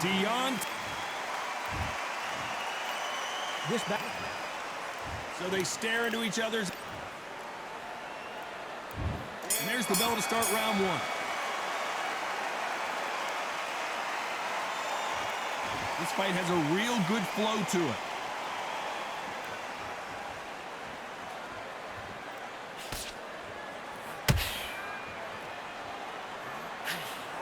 Deontay. This back. So they stare into each other's. And there's the bell to start round one. This fight has a real good flow to it.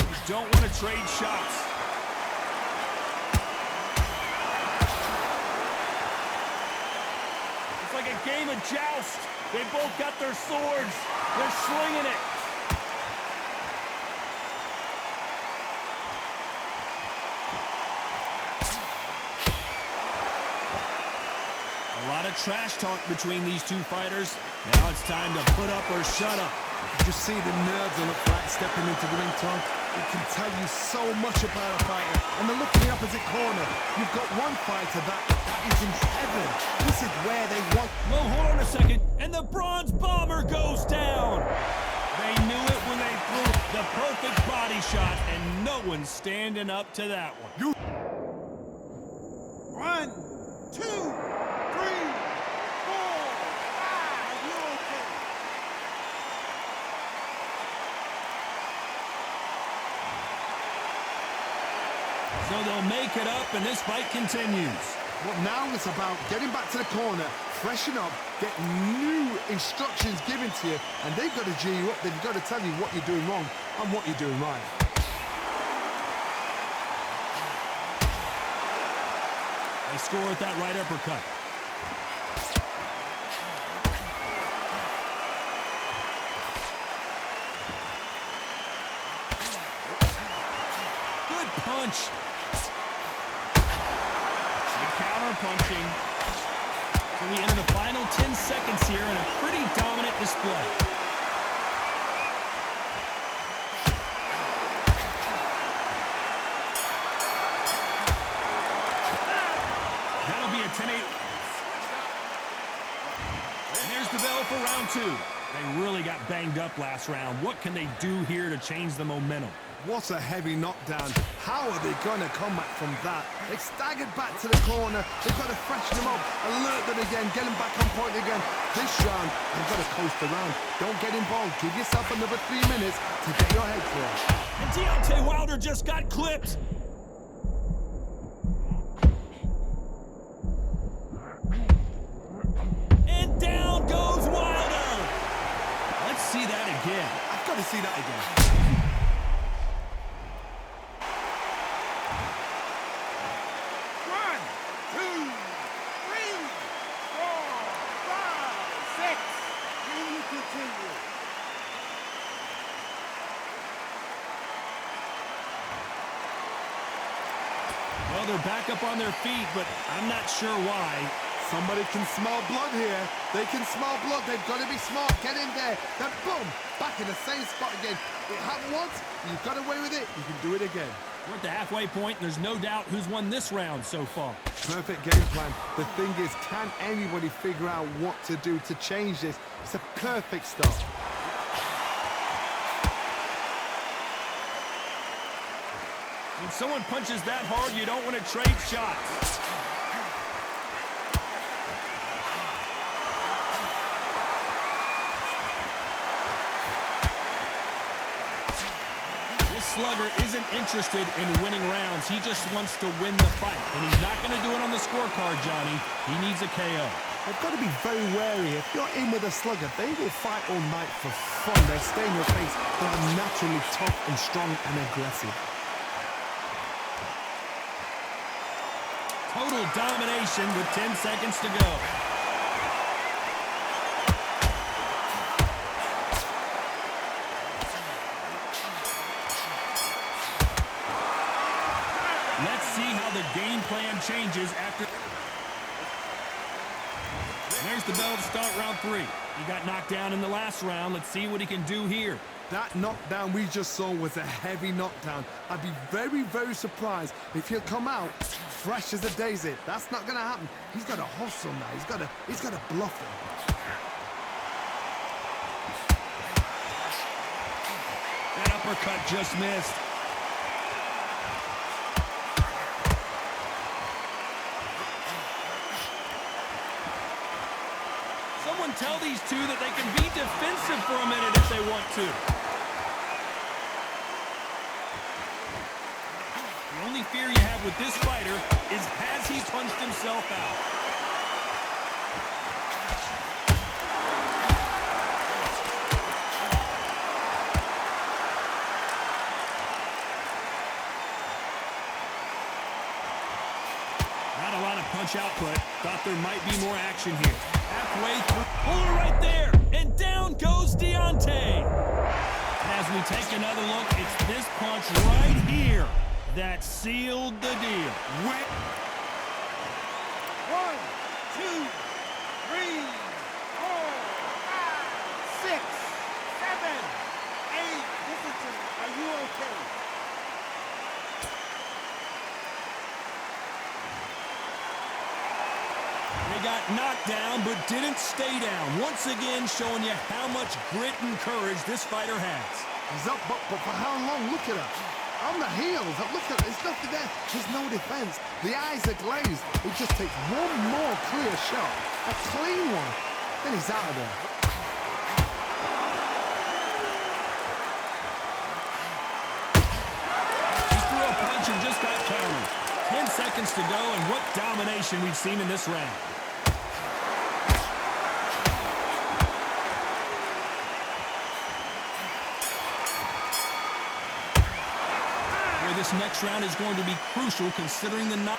You don't want to trade shots. It's like a game of joust. They both got their swords. They're slinging it. A lot of trash talk between these two fighters. Now it's time to put up or shut up. You just see the nerves on the flat stepping into the ring, Tom. It can tell you so much about a fighter. And then look in the opposite corner. You've got one fighter that is in heaven. This is where they want. Well, hold on a second. And the bronze bomber goes down. They knew it when they threw the perfect body shot, and no one's standing up to that one. 1, 2, 3, 4, 5. You okay? So they'll make it up, and this fight continues. Well, now it's about getting back to the corner, freshen up, get new instructions given to you, and they've got to G you up. They've got to tell you what you're doing wrong and what you're doing right. They score with that right uppercut. Good punch. Counter-punching. So we enter the final 10 seconds here in a pretty dominant display. That'll be a 10-8. And there's the bell for round two. They really got banged up last round. What can they do here to change the momentum? What a heavy knockdown. How are they going to come back from that? They staggered back to the corner. They've got to freshen them up, alert them again, get them back on point again. This round, they've got to coast around. Don't get involved. Give yourself another 3 minutes to get your head clear. And Deontay Wilder just got clipped. And down goes Wilder. Let's see that again. I've got to see that again. Well, they're back up on their feet, but I'm not sure why. Somebody can smell blood here. They can smell blood. They've got to be smart. Get in there. Then boom, back in the same spot again. It happened once. You got away with it. You can do it again. We're at the halfway point, and there's no doubt who's won this round so far. Perfect game plan. The thing is, can anybody figure out what to do to change this? It's a perfect start. When someone punches that hard, you don't want to trade shots. This slugger isn't interested in winning rounds. He just wants to win the fight. And he's not going to do it on the scorecard, Johnny. He needs a KO. They've got to be very wary. If you're in with a slugger, they will fight all night for fun. They'll stay in your face. They are naturally tough and strong and aggressive. Total domination with 10 seconds to go. Let's see how the game plan changes after. And there's the bell to start round 3. He got knocked down in the last round. Let's see what he can do here. That knockdown we just saw was a heavy knockdown. I'd be very, very surprised if he'll come out fresh as a daisy. That's not going to happen. He's got to hustle now. He's got to bluff him. That uppercut just missed. can tell these two that they can be defensive for a minute if they want to. The only fear you have with this fighter is, has he punched himself out? Not a lot of punch output. Thought there might be more action here. Halfway through. Pull it right there. And down goes DeOntay. As we take another look, it's this punch right here that sealed the deal. 1, 2, 3, 4, 5, 6, 7, 8. Listen to me. Are you okay? They got knocked down, but didn't stay down. Once again, showing you how much grit and courage this fighter has. He's up, but for how long? Look at her. On the heels. Look at it. There's nothing there. There's no defense. The eyes are glazed. It just takes one more clear shot. A clean one. Then he's out of there. He threw a punch and just got countered. 10 seconds to go, and what domination we've seen in this round. This next round is going to be crucial considering the knock.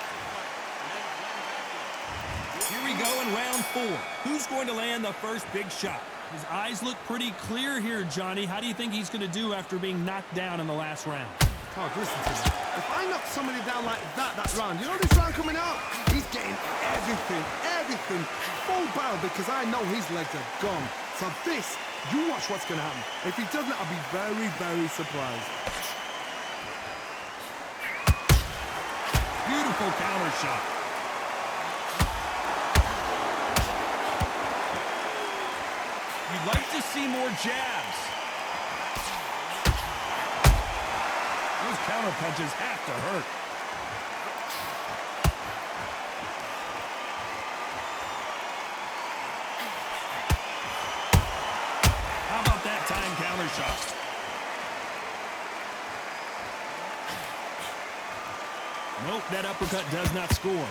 Here we go in round 4. Who's going to land the first big shot? His eyes look pretty clear here, Johnny. How do you think he's going to do after being knocked down in the last round? Oh, listen to me. If I knock somebody down like that round, you know this round coming out? He's getting everything full barrel because I know his legs are gone. So this, you watch what's going to happen. If he doesn't, I'll be very, very surprised. Beautiful counter shot. You'd like to see more jabs. Those counter punches have to hurt. How about that time counter shot? Nope, that uppercut does not score. You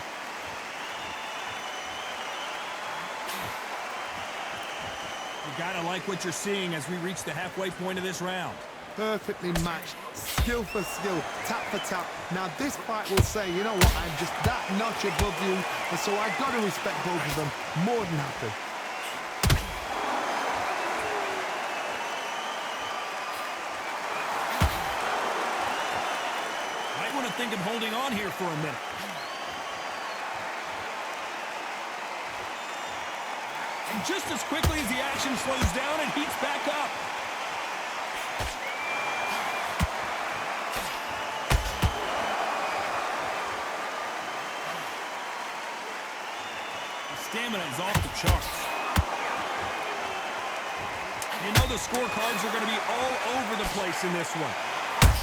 gotta like what you're seeing as we reach the halfway point of this round. Perfectly matched, skill for skill, tap for tap. Now this fight will say, you know what, I'm just that notch above you, and so I've got to respect both of them more than happy. Think of holding on here for a minute. And just as quickly as the action slows down, it heats back up. The stamina is off the charts. You know the scorecards are going to be all over the place in this one.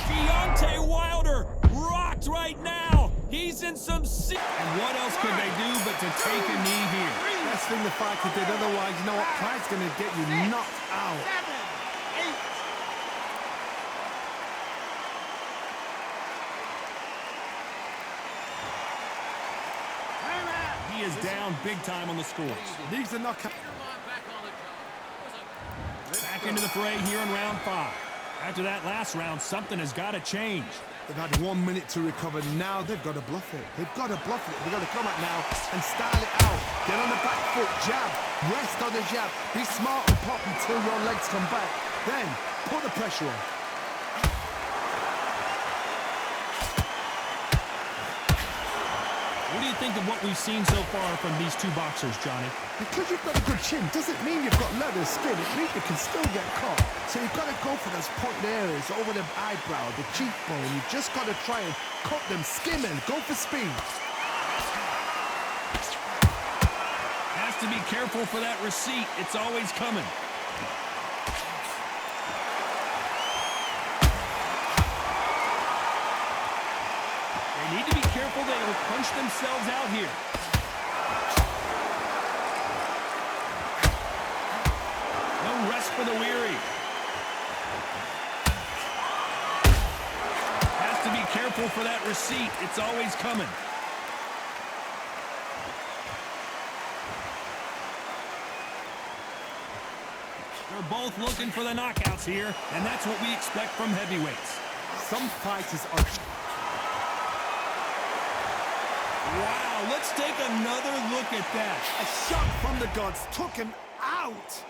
Deontay Wilder rocked right now. He's in some and what else could they do but to take a knee here? Best thing the fighter did, otherwise, you know what? Pride's going to get you knocked out. 7, 8. He is down big time on the scores. These are knockouts. Back into the fray here in round 5. After that last round, something has got to change. They've had 1 minute to recover. Now they've got to bluff it. They've got to bluff it. They've got to come out now and style it out. Get on the back foot, jab, rest on the jab. Be smart and pop until your legs come back. Then put the pressure on. What do you think of what we've seen so far from these two boxers, Johnny? Because you've got a good chin doesn't mean you've got leather skin. It means you can still get caught. So you've got to go for those point areas over the eyebrow, the cheekbone. You've just got to try and cut them, skim and go for speed. Has to be careful for that receipt. It's always coming. They need to be careful. They will punch themselves out here. for the weary. Has to be careful for that receipt. It's always coming. They're both looking for the knockouts here, and that's what we expect from heavyweights. Some fighters are... Wow, let's take another look at that. A shot from the gods took him out.